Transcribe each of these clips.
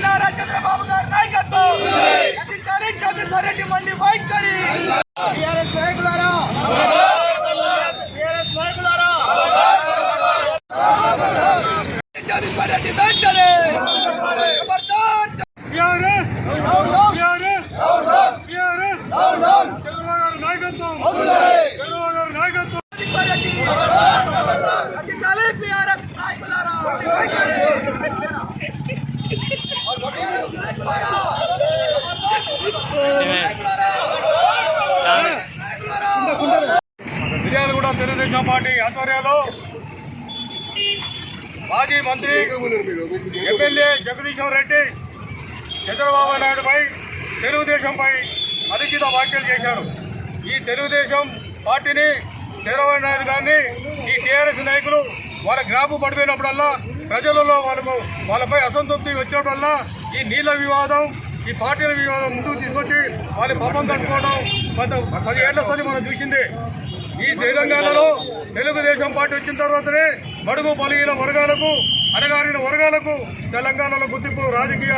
नारा चंद्रबाबु गारी नायकत्వం రచించాలి జగదీశ్వరరెడ్డి మండి వైఖరి టీఆర్ఎస్ నాయకులారా జగదీశ్వరరెడ్డి వెంటనే ఖబర్దార్ టీఆర్ఎస్ చంద్రబాబు నాయకత్వం రచించాలి టీఆర్ఎస్ నాయకులారా మిర్యాలగూడ తెలుగుదేశం పార్టీ ఆధ్వర్యంలో మాజీ మంత్రి ఎమ్మెల్యే జగదీశ్వర్ రెడ్డి చంద్రబాబు నాయుడుపై తెలుగుదేశంపై అనుచిత వ్యాఖ్యలు చేశారు. ఈ తెలుగుదేశం పార్టీని చంద్రబాబు నాయుడు గారిని ఈ టీఆర్ఎస్ నాయకులు వాళ్ళ గ్రాపు పడిపోయినప్పుడల్లా ప్రజలలో వాళ్ళపై అసంతృప్తి వచ్చినప్పుడల్లా ఈ నీళ్ల వివాదం ఈ పార్టీల వివాదం ముందుకు తీసుకొచ్చి వాళ్ళ పాపం కట్టుకోవడం 10 ఏళ్ల సరి మనం చూసింది. ఈ తెలంగాణలో తెలుగుదేశం పార్టీ వచ్చిన తర్వాతనే బడుగు బలిగిన వర్గాలకు అణగారిన వర్గాలకు తెలంగాణలో గుర్తింపు రాజకీయ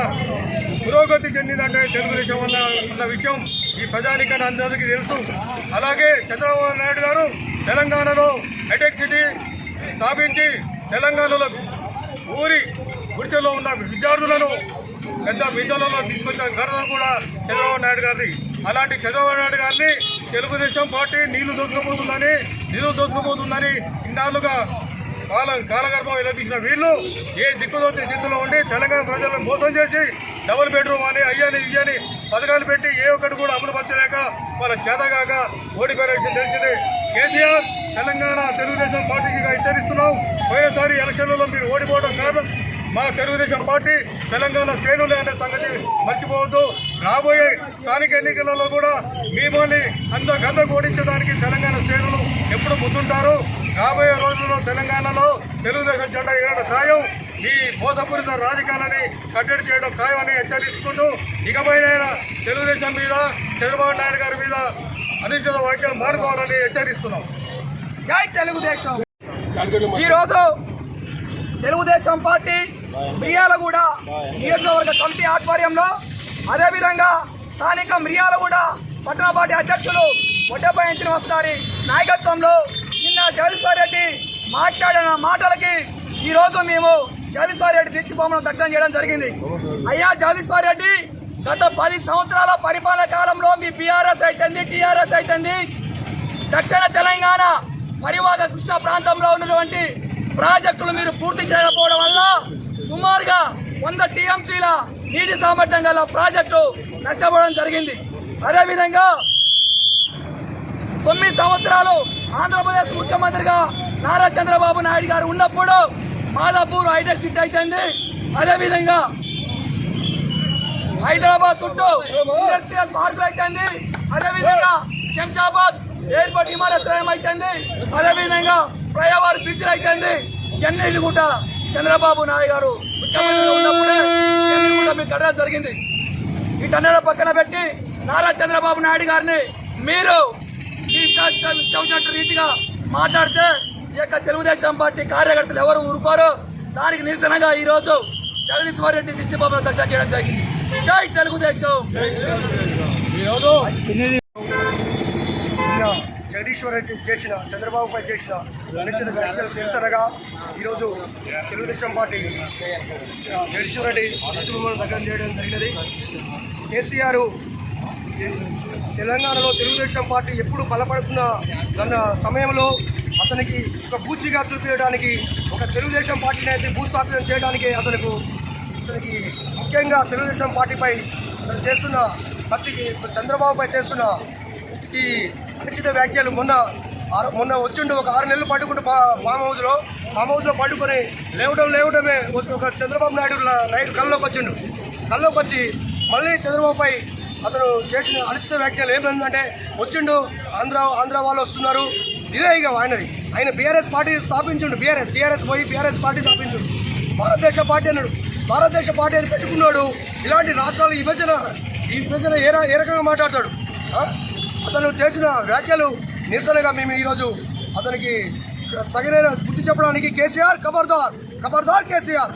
పురోగతి చెందిందంటే తెలుగుదేశం వల్ల అన్న విషయం ఈ ప్రజానికాన్ని అందరికీ తెలుసు. అలాగే చంద్రబాబు నాయుడు గారు తెలంగాణలో హైటెక్ సిటీ స్థాపించి తెలంగాణలో ఊరి గుడిచెల్లో ఉన్న విద్యార్థులను పెద్ద విద్యాలయంలో తీసుకొచ్చిన ఘనత కూడా చంద్రబాబు నాయుడు గారిది. అలాంటి చంద్రబాబు నాయుడు గారిని తెలుగుదేశం పార్టీ నిధులు దోచుకోబోతుందని ఇన్నాళ్ళుగా కాలగర్భం ఎలదీసిన వీళ్ళు ఏ దిక్కుదోచే స్థితిలో ఉండి తెలంగాణ ప్రజలను మోసం చేసి డబుల్ బెడ్రూమ్ అని అయ్యని ఇయ్యని పథకాలు పెట్టి ఏ ఒక్కటి కూడా అమలు పరచలేక వాళ్ళ చేతగాక ఓడిపోయిన విషయం తెలిసింది. కేసీఆర్ తెలంగాణ తెలుగుదేశం పార్టీకి హెచ్చరిస్తున్నాం. పోయినసారి ఎలక్షన్లలో మీరు ఓడిపోవడం కారణం మా తెలుగుదేశం పార్టీ తెలంగాణ శ్రేణులే అనే సంగతి మర్చిపోవద్దు. రాబోయే స్థానిక ఎన్నికలలో కూడా మిమ్మల్ని గంద ఓడించడానికి తెలంగాణ శ్రేణులు ఎప్పుడు ముందుంటారు. రాబోయే రోజుల్లో తెలంగాణలో తెలుగుదేశం జెండా ఎగరడం ఖాయం. ఈ మోసపూరిత రాజకీయాలని కట్టడి చేయడం ఖాయమని హెచ్చరిస్తుంటూ ఇకపైన తెలుగుదేశం మీద చంద్రబాబు నాయుడు గారి మీద అనిశ్చిత వ్యాఖ్యలు మానుకోవాలని హెచ్చరిస్తున్నాం. జై తెలుగుదేశం. ఈరోజు తెలుగుదేశం పార్టీ మిర్యాలగూడ నియోజకవర్గ కమిటీ ఆధ్వర్యంలో అదేవిధంగా స్థానిక మిర్యాలగూడ పట్టణ పార్టీ అధ్యక్షులు వడ్డపై శ్రీనివాస్ గారి నాయకత్వంలో నిన్న జగదీశ్వర్ రెడ్డి మాట్లాడిన మాటలకి ఈరోజు మేము జగదీశ్వర్ రెడ్డి దిష్టి బొమ్మను దగ్ధం చేయడం జరిగింది. అయ్యా జగదీశ్వర్ రెడ్డి, గత 10 సంవత్సరాల పరిపాలన కాలంలో మీ బీఆర్ఎస్ అయితుంది, టీఆర్ఎస్ అయితుంది, దక్షిణ తెలంగాణ పరివాహక కృష్ణా ప్రాంతంలో ఉన్నటువంటి ప్రాజెక్టులు మీరు పూర్తి చేయకపోవడం వల్ల సుమారుగా 100 టీఎంసీల నీటి సామర్థ్యం గల ప్రాజెక్టు నష్టపోవడం జరిగింది. అదేవిధంగా 9 సంవత్సరాలు ఆంధ్రప్రదేశ్ ముఖ్యమంత్రిగా నారా చంద్రబాబు నాయుడు గారు ఉన్నప్పుడు మాదాపూర్ హైటెక్ సిటీ అయితుంది, అదేవిధంగా హైదరాబాద్ చుట్టూ ఇండస్ట్రియల్ పార్కులు అయితుంది, అదేవిధంగా శంషాబాద్ ఎయిర్పోర్ట్ విమానాశ్రయం అవుతుంది, అదేవిధంగా ఫ్లైఓవర్ బ్రిడ్జ్లు అవుతుంది. ఇవన్నీ కూడా చంద్రబాబు నాయుడు గారు ముఖ్యమంత్రిగా ఉన్నప్పుడే ఇవన్నీ కూడా మీకు కట్టడం జరిగింది. వీటన్నిటి పక్కన పెట్టి నారా చంద్రబాబు నాయుడు గారిని మీరు ఇష్టం రీతిగా మాట్లాడితే ఈ యొక్క తెలుగుదేశం పార్టీ కార్యకర్తలు ఎవరు ఊరుకోరు. దానికి నిరసనగా ఈరోజు జగదీశ్వర్ రెడ్డి దిష్టి బొమ్మను దగ్ధం చేయడం జరిగింది. జై తెలుగుదేశం. జగదీశ్వర్ రెడ్డి చేసిన చంద్రబాబుపై చేసిన అనుచిత వ్యాఖ్యలు నిరసనగా ఈరోజు తెలుగుదేశం పార్టీ జగదీశ్వర్ రెడ్డి దిష్టి బొమ్మను దగ్ధం చేయడం జరిగినది. కేసీఆర్ తెలంగాణలో తెలుగుదేశం పార్టీ ఎప్పుడు బలపడుతున్న సమయంలో అతనికి ఒక బూచిగా చూపించడానికి, ఒక తెలుగుదేశం పార్టీని అయితే భూస్థాపితం చేయడానికి అతనికి ముఖ్యంగా తెలుగుదేశం పార్టీపై అతను చేస్తున్న భక్తికి చంద్రబాబుపై చేస్తున్న ఈ అనుచిత వ్యాఖ్యలు మొన్న వచ్చిండు. ఒక 6 నెలలు పట్టుకుంటూ ఫామ్ హౌస్లో పట్టుకొని లేవడమే ఒక చంద్రబాబు నాయుడు కళ్ళలోకి వచ్చిండు. కళ్ళలోకి వచ్చి మళ్ళీ చంద్రబాబుపై అతను చేసిన అనుచిత వ్యాఖ్యలు ఏమైందంటే వచ్చిండు, ఆంధ్ర వాళ్ళు వస్తున్నారు, ఇదే ఇక ఆయన బీఆర్ఎస్ పార్టీ స్థాపించిండు. టీఆర్ఎస్ పోయి బీఆర్ఎస్ పార్టీ స్థాపించిండు. భారతదేశ పార్టీ అన్నాడు. భారతదేశ పార్టీ అని పెట్టుకున్నాడు. ఇలాంటి రాష్ట్రాల విభజన ఏ రకంగా మాట్లాడతాడు? అతను చేసిన వ్యాఖ్యలు నిరసనగా మేము ఈరోజు అతనికి తగిన బుద్ధి చెప్పడానికి కేసీఆర్ ఖబర్దార్ ఖబర్దార్ కేసీఆర్.